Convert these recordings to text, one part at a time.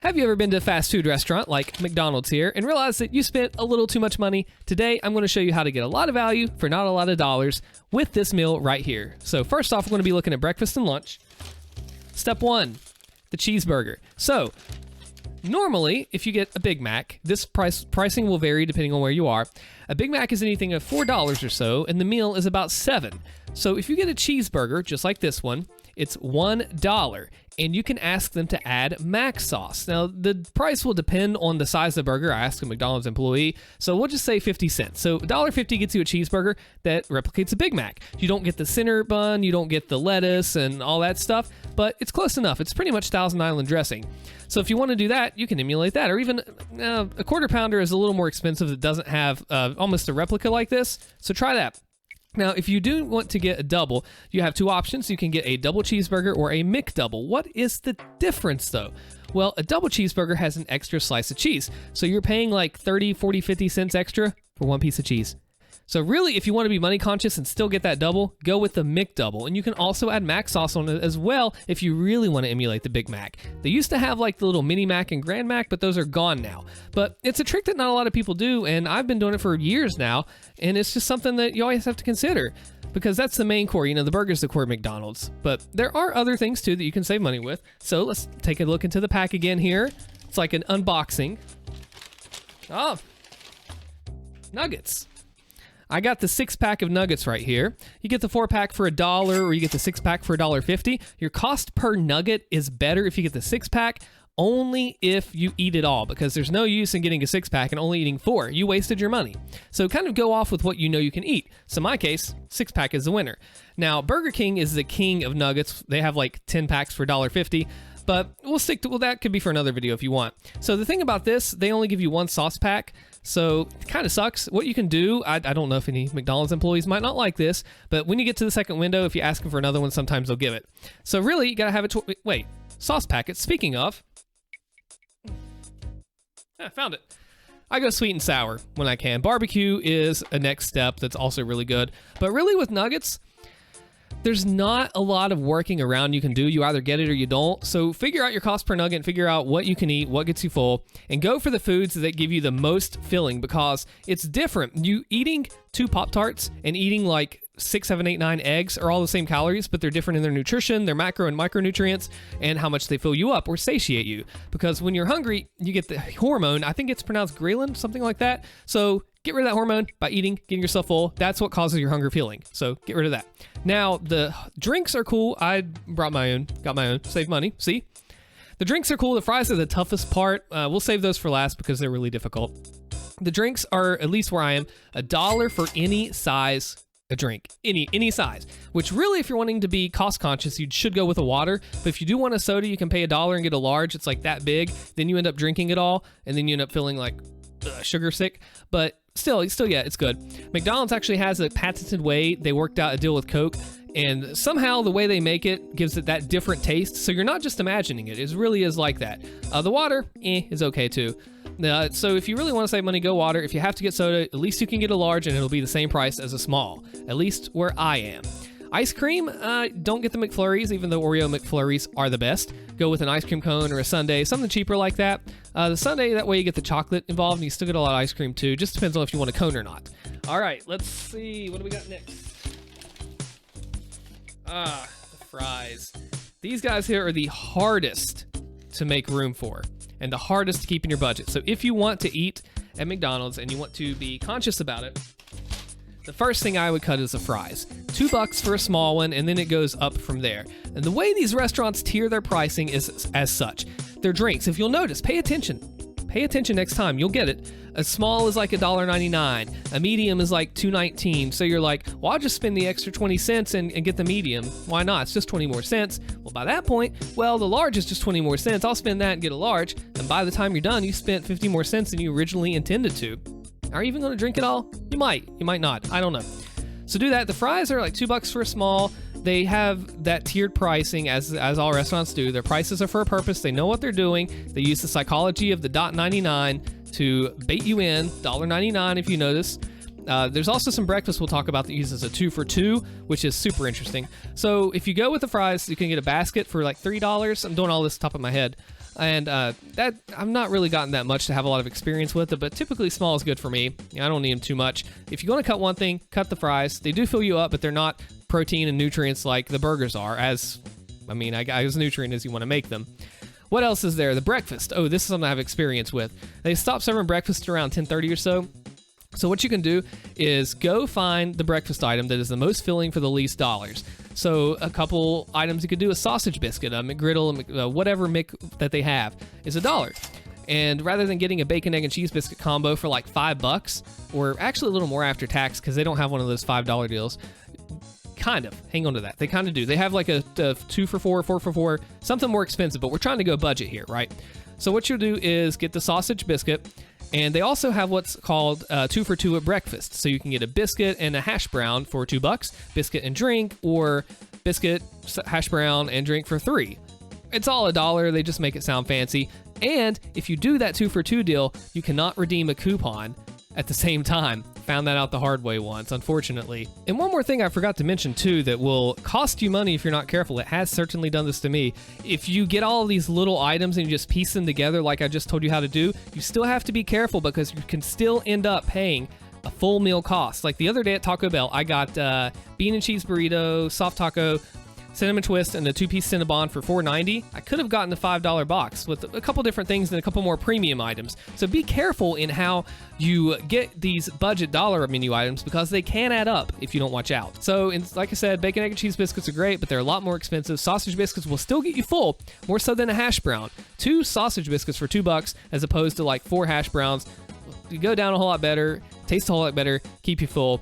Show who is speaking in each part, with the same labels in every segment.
Speaker 1: Have you ever been to a fast food restaurant like McDonald's here and realized that you spent a little too much money? Today, I'm going to show you how to get a lot of value for not a lot of dollars with this meal right here. So first off, we're going to be looking at breakfast and lunch. Step 1, the cheeseburger. So normally, if you get a Big Mac, this pricing will vary depending on where you are. A Big Mac is anything of $4 or so, and the meal is about $7. So if you get a cheeseburger, just like this one, it's $1, and you can ask them to add mac sauce. Now, the price will depend on the size of the burger. I asked a McDonald's employee, so we'll just say 50 cents. So $1.50 gets you a cheeseburger that replicates a Big Mac. You don't get the center bun, you don't get the lettuce and all that stuff, but it's close enough. It's pretty much Thousand Island dressing. So if you want to do that, you can emulate that. Or even a quarter pounder is a little more expensive that doesn't have almost a replica like this, so try that. Now, if you do want to get a double, you have two options. You can get a double cheeseburger or a McDouble. What is the difference, though? Well, a double cheeseburger has an extra slice of cheese. So you're paying like 30, 40, 50 cents extra for one piece of cheese. So really, if you want to be money conscious and still get that double, go with the McDouble. And you can also add mac sauce on it as well if you really want to emulate the Big Mac. They used to have like the little Mini Mac and Grand Mac, but those are gone now. But it's a trick that not a lot of people do, and I've been doing it for years now, and it's just something that you always have to consider because that's the main core. You know, the burger's the core of McDonald's. But there are other things too that you can save money with. So let's take a look into the pack again here. It's like an unboxing. Oh, nuggets. I got the 6-pack of nuggets right here. You get the 4-pack for $1, or you get the 6-pack for $1.50. Your cost per nugget is better if you get the 6-pack, only if you eat it all, because there's no use in getting a 6-pack and only eating 4. You wasted your money. So kind of go off with what you know you can eat. So in my case, 6-pack is the winner. Now, Burger King is the king of nuggets. They have like 10 packs for $1.50. But we'll stick to, well, that could be for another video if you want. So the thing about this, they only give you one sauce pack, so it kind of sucks. What you can do, I don't know if any McDonald's employees might not like this, but when you get to the second window, if you ask them for another one, sometimes they'll give it. So really, you gotta have it, wait, sauce packets, speaking of, I found it. I go sweet and sour when I can. Barbecue is a next step that's also really good, but really with nuggets, there's not a lot of working around you can do. You either get it or you don't. So figure out your cost per nugget and figure out what you can eat, what gets you full, and go for the foods that give you the most filling because it's different. You eating 2 Pop-Tarts and eating like 6, 7, 8, 9 eggs are all the same calories, but they're different in their nutrition, their macro and micronutrients, and how much they fill you up or satiate you. Because when you're hungry, you get the hormone, I think it's pronounced ghrelin, something like that. So get rid of that hormone by eating, getting yourself full. That's what causes your hunger feeling. So get rid of that. Now, the drinks are cool. I brought my own, got my own, saved money. See? The drinks are cool. The fries are the toughest part. We'll save those for last because they're really difficult. The drinks are, at least where I am, $1 for any size a drink, any size, which really, if you're wanting to be cost conscious, you should go with a water. But if you do want a soda, you can pay $1 and get a large. It's like that big. Then you end up drinking it all, and then you end up feeling like sugar sick. But still, yeah, it's good. McDonald's actually has a patented way they worked out a deal with Coke, and somehow the way they make it gives it that different taste. So you're not just imagining it. It really is like that. The water, is okay too. So if you really want to save money, go water. If you have to get soda, at least you can get a large and it'll be the same price as a small, at least where I am. Ice cream, don't get the McFlurries, even though Oreo McFlurries are the best. Go with an ice cream cone or a sundae, something cheaper like that. The sundae, that way you get the chocolate involved and you still get a lot of ice cream too. Just depends on if you want a cone or not. All right, let's see. What do we got next? The fries. These guys here are the hardest to make room for and the hardest to keep in your budget. So if you want to eat at McDonald's and you want to be conscious about it, the first thing I would cut is the fries. $2 for a small one, and then it goes up from there. And the way these restaurants tier their pricing is as such. Their drinks, if you'll notice, pay attention. Pay attention next time, you'll get it. A small is like $1.99. A medium is like $2.19. So you're like, well, I'll just spend the extra 20 cents and get the medium. Why not? It's just 20 more cents. Well, by that point, well, the large is just 20 more cents. I'll spend that and get a large. And by the time you're done, you spent 50 more cents than you originally intended to. Are you even going to drink it all? You might not. I don't know. So do that. The fries are like $2 for a small. They have that tiered pricing as all restaurants do. Their prices are for a purpose. They know what they're doing. They use the psychology of the $.99 to bait you in. $1.99 if you notice. There's also some breakfast we'll talk about that uses a 2 for 2, which is super interesting. So if you go with the fries, you can get a basket for like $3. I'm doing all this top of my head. And that I'm not really gotten that much to have a lot of experience with it, but typically small is good for me. I don't need them too much. If you're going to cut one thing, cut the fries. They do fill you up, but they're not protein and nutrients like the burgers are, as nutrient as you want to make them. What else is there? The breakfast. Oh, this is something I have experience with. They stop serving breakfast around 10:30 or so. So what you can do is go find the breakfast item that is the most filling for the least dollars. So a couple items you could do: a sausage biscuit, a McGriddle, whatever that they have is $1. And rather than getting a bacon, egg, and cheese biscuit combo for like $5, or actually a little more after tax because they don't have one of those $5 deals, kind of hang on to that. They kind of do. They have like a 2 for $4, 4 for $4, something more expensive, but we're trying to go budget here, right? So what you'll do is get the sausage biscuit. And they also have what's called 2 for $2 at breakfast. So you can get a biscuit and a hash brown for $2, biscuit and drink, or biscuit, hash brown, and drink for $3. It's all $1. They just make it sound fancy. And if you do that 2 for $2 deal, you cannot redeem a coupon at the same time. Found that out the hard way once, unfortunately. And one more thing I forgot to mention too that will cost you money if you're not careful. It has certainly done this to me. If you get all of these little items and you just piece them together like I just told you how to do, you still have to be careful because you can still end up paying a full meal cost. Like the other day at Taco Bell, I got bean and cheese burrito, soft taco, cinnamon twist, and a 2-piece Cinnabon for $4.90. I could have gotten the $5 box with a couple different things and a couple more premium items. So be careful in how you get these budget dollar menu items because they can add up if you don't watch out. So like I said, bacon, egg, and cheese biscuits are great, but they're a lot more expensive. Sausage biscuits will still get you full, more so than a hash brown. 2 sausage biscuits for $2 as opposed to like 4 hash browns. You go down a whole lot better, taste a whole lot better, keep you full.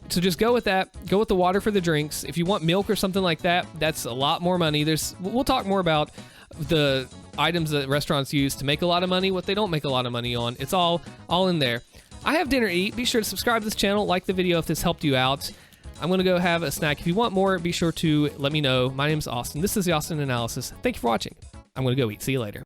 Speaker 1: So just go with that. Go with the water for the drinks. If you want milk or something like that, that's a lot more money. We'll talk more about the items that restaurants use to make a lot of money, what they don't make a lot of money on. It's all in there. I have dinner to eat. Be sure to subscribe to this channel, like the video if this helped you out. I'm going to go have a snack. If you want more, be sure to let me know. My name is Austin. This is the Austin Analysis. Thank you for watching. I'm going to go eat. See you later.